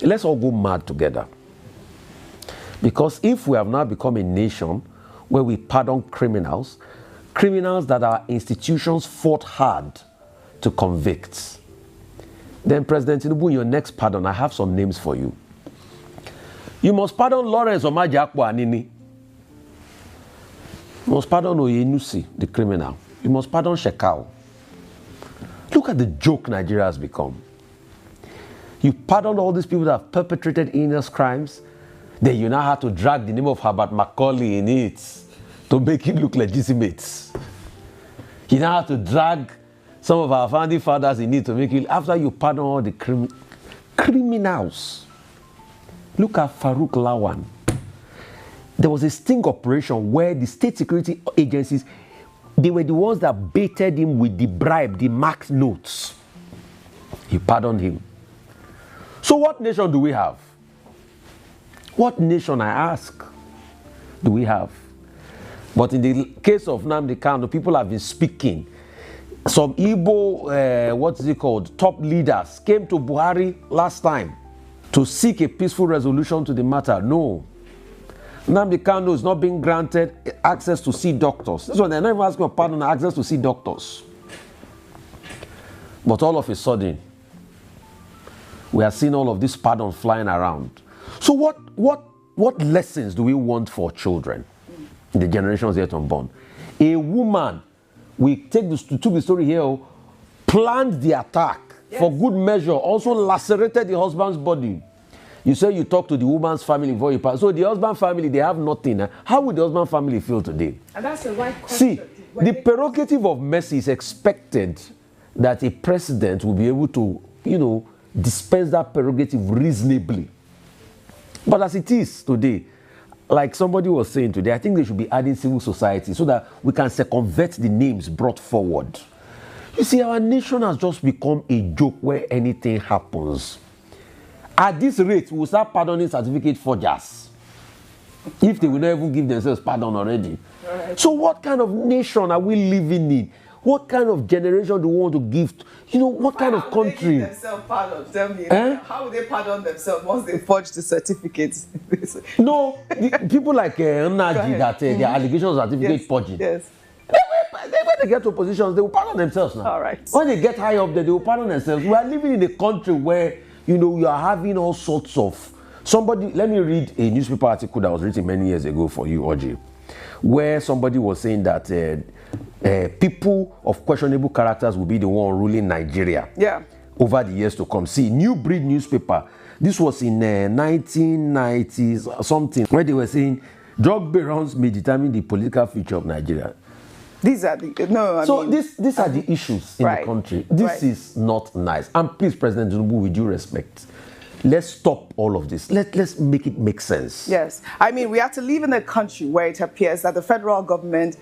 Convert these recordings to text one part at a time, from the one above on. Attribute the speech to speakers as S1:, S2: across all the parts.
S1: Let's all go mad together. Because if we have now become a nation where we pardon criminals, criminals that our institutions fought hard to convict, then President Tinubu, in your next pardon, I have some names for you. You must pardon Lawrence Omajiakpo Anini. You must pardon Oyenusi, the criminal. You must pardon Shekau. Look at the joke Nigeria has become. You pardon all these people that have perpetrated heinous crimes, then you now have to drag the name of Herbert Macaulay in it to make it look legitimate. You now have to drag some of our founding fathers in it to make it, after you pardon all the criminals. Look at Farouk Lawan. There was a sting operation where the state security agencies, they were the ones that baited him with the bribe, the marked notes. He pardoned him. So what nation do we have? What nation, I ask, do we have? But in the case of Nnamdi Kanu, people have been speaking. Some Igbo, top leaders came to Buhari last time to seek a peaceful resolution to the matter. No. Nnamdi Kanu is not being granted access to see doctors. This one, they're not even asking for pardon, access to see doctors. But all of a sudden, we are seeing all of this pardon flying around. So what lessons do we want for children in the generations yet unborn? A woman, we took the story here, planned the attack for good measure, also lacerated the husband's body. You say you talk to the woman's family before you pass. So the husband family, they have nothing. How would the husband family feel today?
S2: And that's the right question.
S1: See, the prerogative of mercy is expected that a president will be able to, dispense that prerogative reasonably. But as it is today, like somebody was saying today, I think they should be adding civil society so that we can circumvent the names brought forward. You see, our nation has just become a joke where anything happens. At this rate, we'll start pardoning certificate forgers if they will not even give themselves pardon already. Right. So what kind of nation are we living in? What kind of generation do we want to give? What kind of country?
S2: How would they give themselves pardon? Tell me. How would they pardon themselves once they forge the certificates?
S1: No, people like Nnaji that their allegations are certificate forging.
S2: Yes.
S1: When they get to positions, they will pardon themselves now.
S2: All right.
S1: When they get high up there, they will pardon themselves. We are living in a country where, you are having all sorts of... let me read a newspaper article that was written many years ago for you, Oji, where somebody was saying that people of questionable characters will be the one ruling Nigeria over the years to come. See, New Breed newspaper, this was in 1990s something, where they were saying drug barons may determine the political future of Nigeria.
S2: These are
S1: these are the issues in the country. This is not nice. And please, President Tinubu, with due respect, let's stop all of this. Let's make it make sense.
S2: Yes. I mean, we have to live in a country where it appears that the federal government,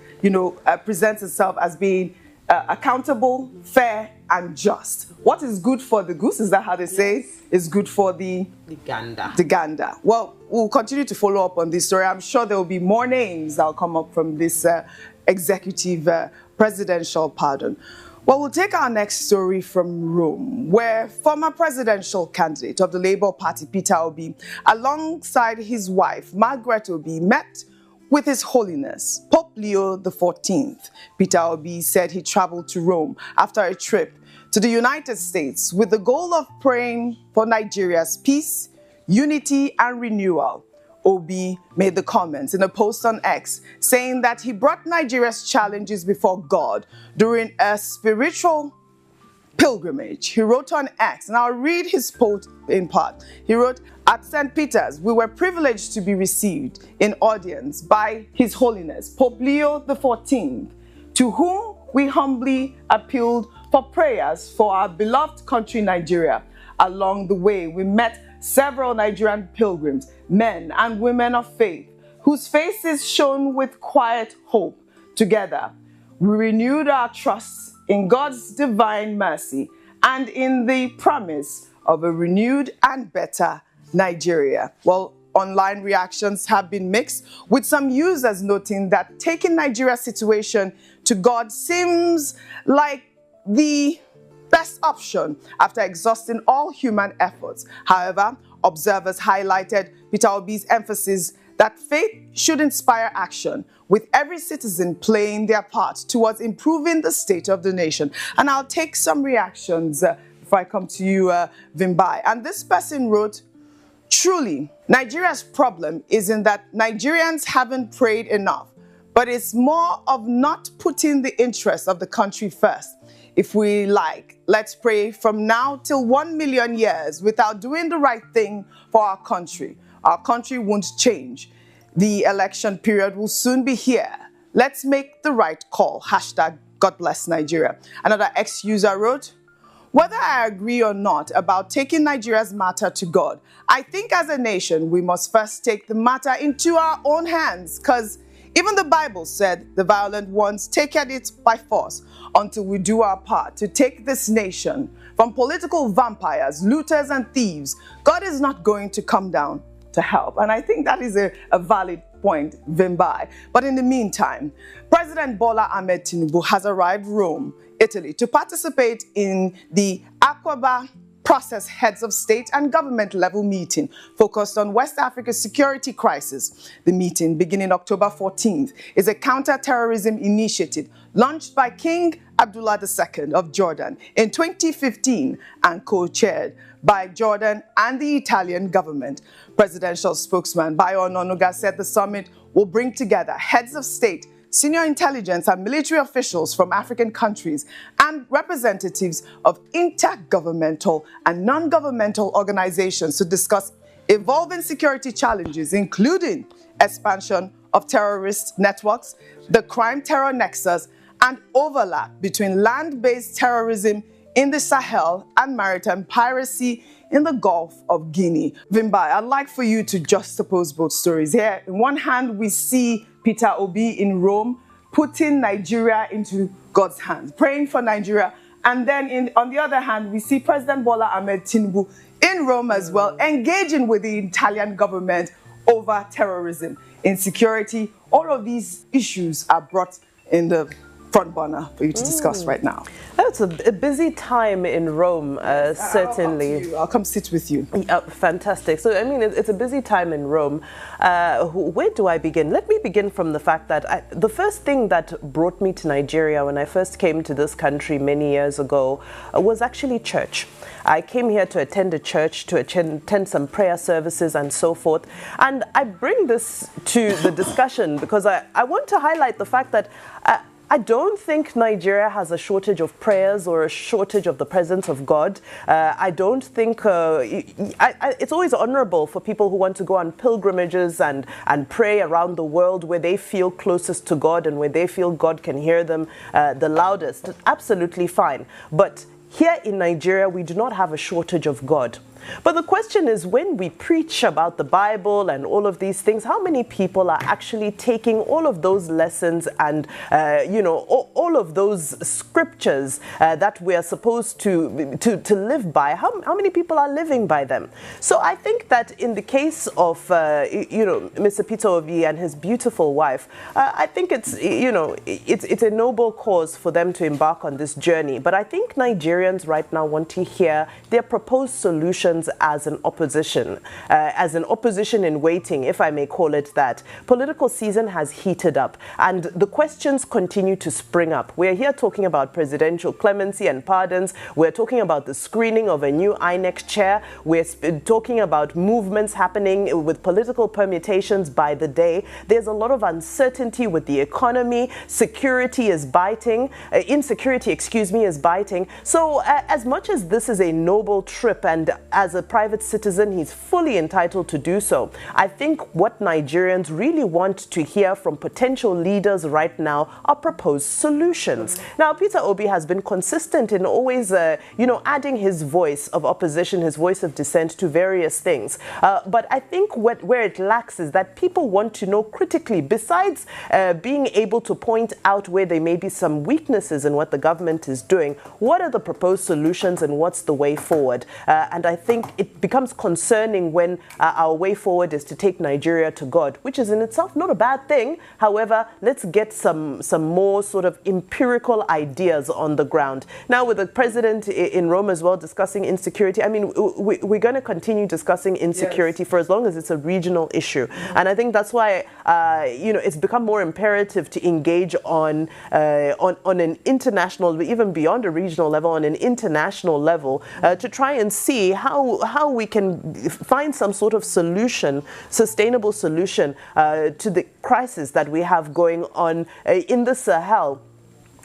S2: presents itself as being accountable, fair, and just. What is good for the goose, is that how they say it? Is good for the
S3: gander.
S2: The gander. Well, we'll continue to follow up on this story. I'm sure there will be more names that will come up from this executive presidential pardon. Well, we'll take our next story from Rome, where former presidential candidate of the Labour Party, Peter Obi, alongside his wife, Margaret Obi, met with His Holiness, Pope Leo XIV. Peter Obi said he traveled to Rome after a trip to the United States with the goal of praying for Nigeria's peace, unity, and renewal. Obi made the comments in a post on X, saying that he brought Nigeria's challenges before God during a spiritual pilgrimage. He wrote on X, and I'll read his post in part. He wrote, "At St. Peter's, we were privileged to be received in audience by His Holiness Pope Leo XIV, to whom we humbly appealed for prayers for our beloved country Nigeria. Along the way, we met several Nigerian pilgrims, men and women of faith, whose faces shone with quiet hope. Together, we renewed our trust in God's divine mercy and in the promise of a renewed and better Nigeria." Well, online reactions have been mixed, with some users noting that taking Nigeria's situation to God seems like the best option after exhausting all human efforts. However, Observers highlighted Peter Obi's emphasis that faith should inspire action, with every citizen playing their part towards improving the state of the nation. And I'll take some reactions before I come to you, Vimbai. And this person wrote, truly, Nigeria's problem isn't that Nigerians haven't prayed enough, but it's more of not putting the interests of the country first. If we like, let's pray from now till 1 million years without doing the right thing for our country. Our country won't change. The election period will soon be here. Let's make the right call. Hashtag God bless Nigeria. Another ex-user wrote, whether I agree or not about taking Nigeria's matter to God, I think as a nation, we must first take the matter into our own hands, because even the Bible said the violent ones take it by force until we do our part to take this nation from political vampires, looters, and thieves. God is not going to come down to help. And I think that is a valid point, Vimbai. But in the meantime, President Bola Ahmed Tinubu has arrived Rome, Italy, to participate in the Aqaba Process Heads of State and Government level meeting focused on West Africa's security crisis. The meeting, beginning October 14th, is a counter-terrorism initiative launched by King Abdullah II of Jordan in 2015 and co-chaired by Jordan and the Italian government. Presidential spokesman Bayo Ononuga said the summit will bring together heads of state, senior intelligence and military officials from African countries, and representatives of intergovernmental and non-governmental organizations to discuss evolving security challenges, including expansion of terrorist networks, the crime-terror nexus, and overlap between land-based terrorism in the Sahel and maritime piracy in the Gulf of Guinea. Vimbai, I'd like for you to juxtapose both stories. Here, on one hand, we see Peter Obi in Rome putting Nigeria into God's hands, praying for Nigeria. And then on the other hand, we see President Bola Ahmed Tinubu in Rome as well, engaging with the Italian government over terrorism, insecurity. All of these issues are brought in the front burner for you to discuss right now.
S3: It's a busy time in Rome, certainly.
S2: I'll come sit with you.
S3: Fantastic. So, I mean, it's a busy time in Rome. Where do I begin? Let me begin from the fact that the first thing that brought me to Nigeria when I first came to this country many years ago was actually church. I came here to attend a church, to attend some prayer services and so forth. And I bring this to the discussion because I want to highlight the fact that I don't think Nigeria has a shortage of prayers or a shortage of the presence of God. I don't think it's always honorable for people who want to go on pilgrimages and pray around the world where they feel closest to God and where they feel God can hear them the loudest. Absolutely fine. But here in Nigeria, we do not have a shortage of God. But the question is, when we preach about the Bible and all of these things, how many people are actually taking all of those lessons and, all of those scriptures that we are supposed to live by? How many people are living by them? So I think that in the case of, Mr. Peter Obi and his beautiful wife, I think it's a noble cause for them to embark on this journey. But I think Nigerians right now want to hear their proposed solutions as an opposition in waiting, if I may call it that. Political season has heated up and the questions continue to spring up. We're here talking about presidential clemency and pardons. We're talking about the screening of a new INEC chair. We're talking about movements happening with political permutations by the day. There's a lot of uncertainty with the economy. Insecurity, is biting. So as much as this is a noble trip and as a private citizen, he's fully entitled to do so, I think what Nigerians really want to hear from potential leaders right now are proposed solutions. Now, Peter Obi has been consistent in always, adding his voice of opposition, his voice of dissent to various things. But I think where it lacks is that people want to know critically, besides being able to point out where there may be some weaknesses in what the government is doing, what are the proposed solutions and what's the way forward? And I think think it becomes concerning when our way forward is to take Nigeria to God, which is in itself not a bad thing. However, let's get some more sort of empirical ideas on the ground. Now, with the president in Rome as well discussing insecurity, I mean, we're going to continue discussing insecurity for as long as it's a regional issue. And I think that's why, it's become more imperative to engage on an international, even beyond a regional level, on an international level, to try and see how we can find some sort of solution, sustainable solution to the crisis that we have going on in the Sahel.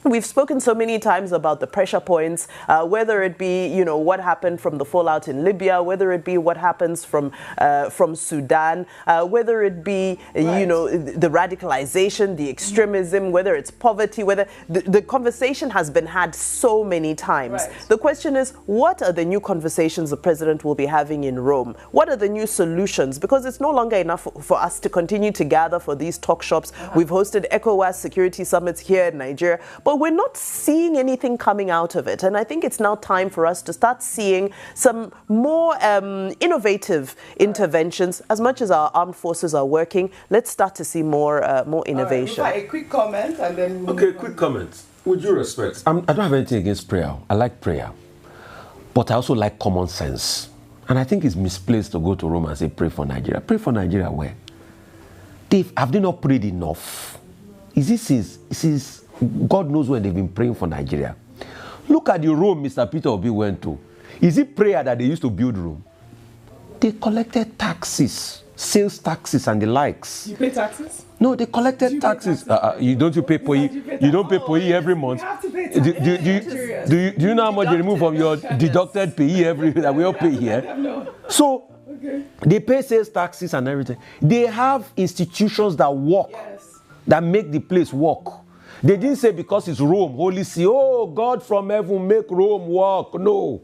S3: We've spoken so many times about the pressure points, whether it be, what happened from the fallout in Libya, whether it be what happens from Sudan, whether it be, the radicalization, the extremism, whether it's poverty, whether the conversation has been had so many times. Right. The question is, what are the new conversations the president will be having in Rome? What are the new solutions? Because it's no longer enough for us to continue to gather for these talk shops. We've hosted ECOWAS security summits here in Nigeria, but we're not seeing anything coming out of it. And I think it's now time for us to start seeing some more innovative interventions. As much as our armed forces are working, let's start to see more innovation.
S2: Right, a quick comment and then we'll
S1: quick comment. With due respect, I don't have anything against prayer. I like prayer. But I also like common sense. And I think it's misplaced to go to Rome and say, pray for Nigeria. Pray for Nigeria where? Have they not prayed enough? Is God knows when they've been praying for Nigeria. Look at the Rome Mr. Peter Obi went to. Is it prayer that they used to build Rome? They collected taxes, sales taxes and the likes.
S2: You pay taxes?
S1: No, they collected taxes. You don't pay POI. You don't pay POI every month.
S2: You have to pay taxes.
S1: Do you know how much you remove from your deducted PE that we all pay here?
S2: No.
S1: So they pay sales taxes and everything. They have institutions that work, that make the place work. They didn't say because it's Rome, Holy See, oh, God from heaven, make Rome work. No.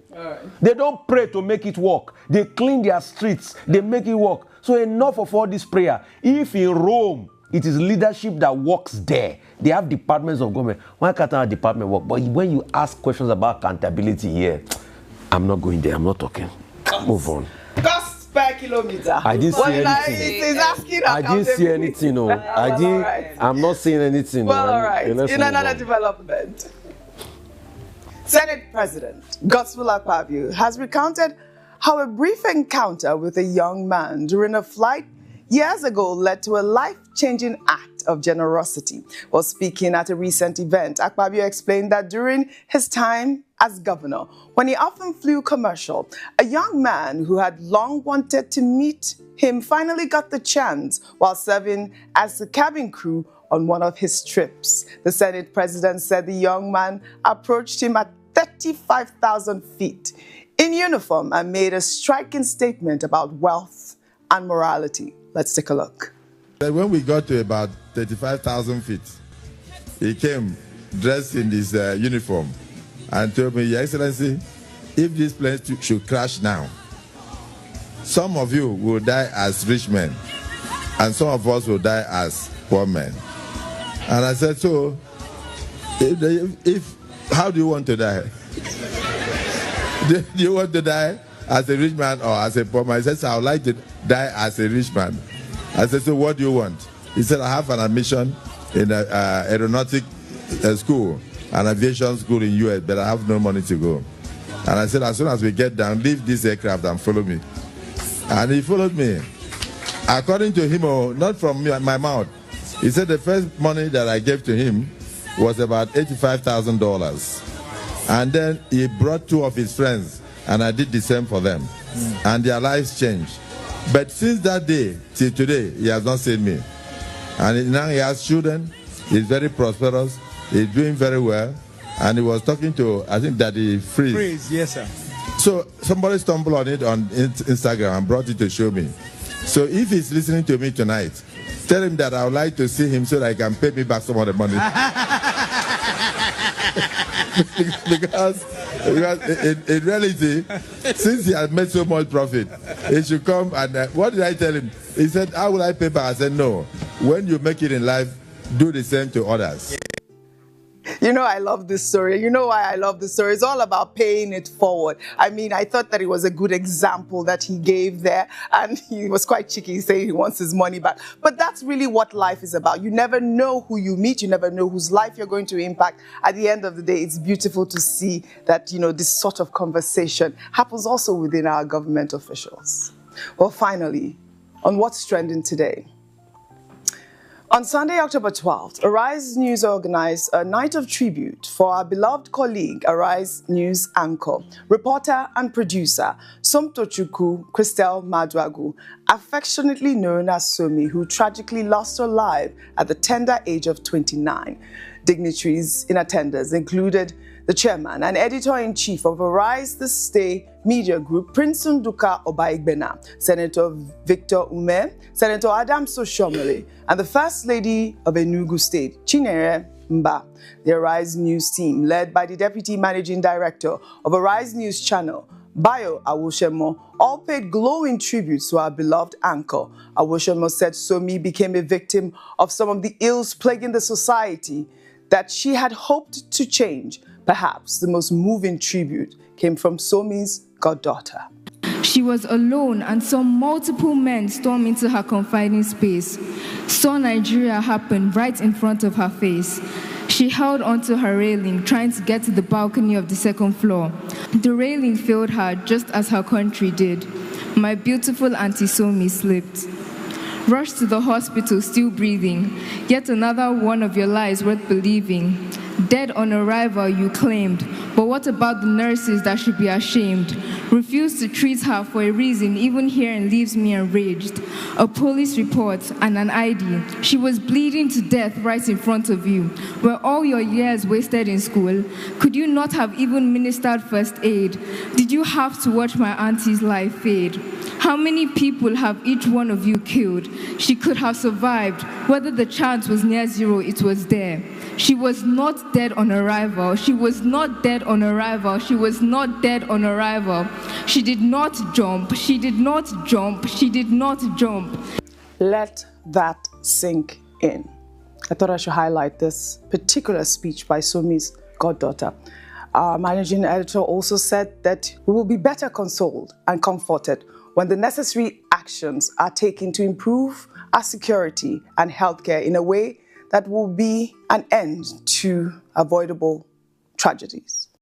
S1: They don't pray to make it work. They clean their streets. They make it work. So enough of all this prayer. If in Rome, it is leadership that works there. They have departments of government. Why can't our department work? But when you ask questions about accountability here, I'm not going there. I'm not talking. Move on.
S2: Cost per kilometer.
S1: I didn't see anything. I didn't see anything. No. I'm not seeing anything.
S2: Well, all right. In another development, Senate President Godswill Akpabio has recounted how a brief encounter with a young man during a flight years ago led to a life-changing act of generosity. While speaking at a recent event, Akpabio explained that during his time as governor, when he often flew commercial, a young man who had long wanted to meet him finally got the chance while serving as the cabin crew on one of his trips. The Senate President said the young man approached him at 35,000 feet in uniform and made a striking statement about wealth and morality. Let's take a look.
S4: When we got to about 35,000 feet, he came dressed in his uniform and told me, Your Excellency, if this plane should crash now, some of you will die as rich men and some of us will die as poor men. And I said, so, how do you want to die? Do you want to die as a rich man or as a poor man? He said, I would like to die as a rich man. I said, so what do you want? He said, I have an admission in an aeronautic school, an aviation school in US, but I have no money to go. And I said, as soon as we get down, leave this aircraft and follow me. And he followed me. According to him, not from my mouth, he said the first money that I gave to him was about $85,000. And then he brought two of his friends, and I did the same for them. And their lives changed. But since that day till today, he has not seen me. And now he has children. He's very prosperous. He's doing very well. And he was talking to, I think, Daddy Freeze.
S5: Freeze, yes, sir.
S4: So somebody stumbled on it on Instagram and brought it to show me. So if he's listening to me tonight, tell him that I would like to see him so that he can pay me back some of the money. because in reality, since he has made so much profit, he should come and what did I tell him? He said, how will I pay back? I said, no. When you make it in life, do the same to others.
S2: You know I love this story. You know why I love this story. It's all about paying it forward. I mean, I thought that it was a good example that he gave there, and he was quite cheeky saying he wants his money back. But that's really what life is about. You never know who you meet. You never know whose life you're going to impact. At the end of the day, it's beautiful to see that, you know, this sort of conversation happens also within our government officials. Well, finally, on what's trending today. On Sunday, October 12th, Arise News organized a night of tribute for our beloved colleague, Arise News anchor, reporter and producer, Somtochukwu Christel Maduagu, affectionately known as Somi, who tragically lost her life at the tender age of 29. Dignitaries in attendance included the chairman and editor-in-chief of Arise The Stay Media Group, Prince Nduka Obaigbena, Senator Victor Ume, Senator Adam Soshomole, and the First Lady of Enugu State, Chinyere Mba. The Arise News team, led by the Deputy Managing Director of Arise News Channel, Bayo Awoshemo, all paid glowing tributes to our beloved anchor. Awoshemo said Somi became a victim of some of the ills plaguing the society that she had hoped to change. Perhaps the most moving tribute came from Somi's goddaughter.
S5: She was alone and saw multiple men storm into her confining space. Saw Nigeria happen right in front of her face. She held onto her railing, trying to get to the balcony of the second floor. The railing failed her just as her country did. My beautiful Auntie Somi slipped. Rushed to the hospital, still breathing. Yet another one of your lies worth believing. Dead on arrival, you claimed. But what about the nurses that should be ashamed? Refused to treat her for a reason, even hearing leaves me enraged. A police report and an ID. She was bleeding to death right in front of you. Were all your years wasted in school? Could you not have even ministered first aid? Did you have to watch my auntie's life fade? How many people have each one of you killed? She could have survived. Whether the chance was near zero, it was there. She was not dead on arrival. She was not dead on arrival. She was not dead on arrival. She did not jump. She did not jump. She did not jump.
S2: Let that sink in. I thought I should highlight this particular speech by Somi's goddaughter. Our managing editor also said that we will be better consoled and comforted when the necessary actions are taken to improve our security and healthcare in a way that will be an end to avoidable tragedies.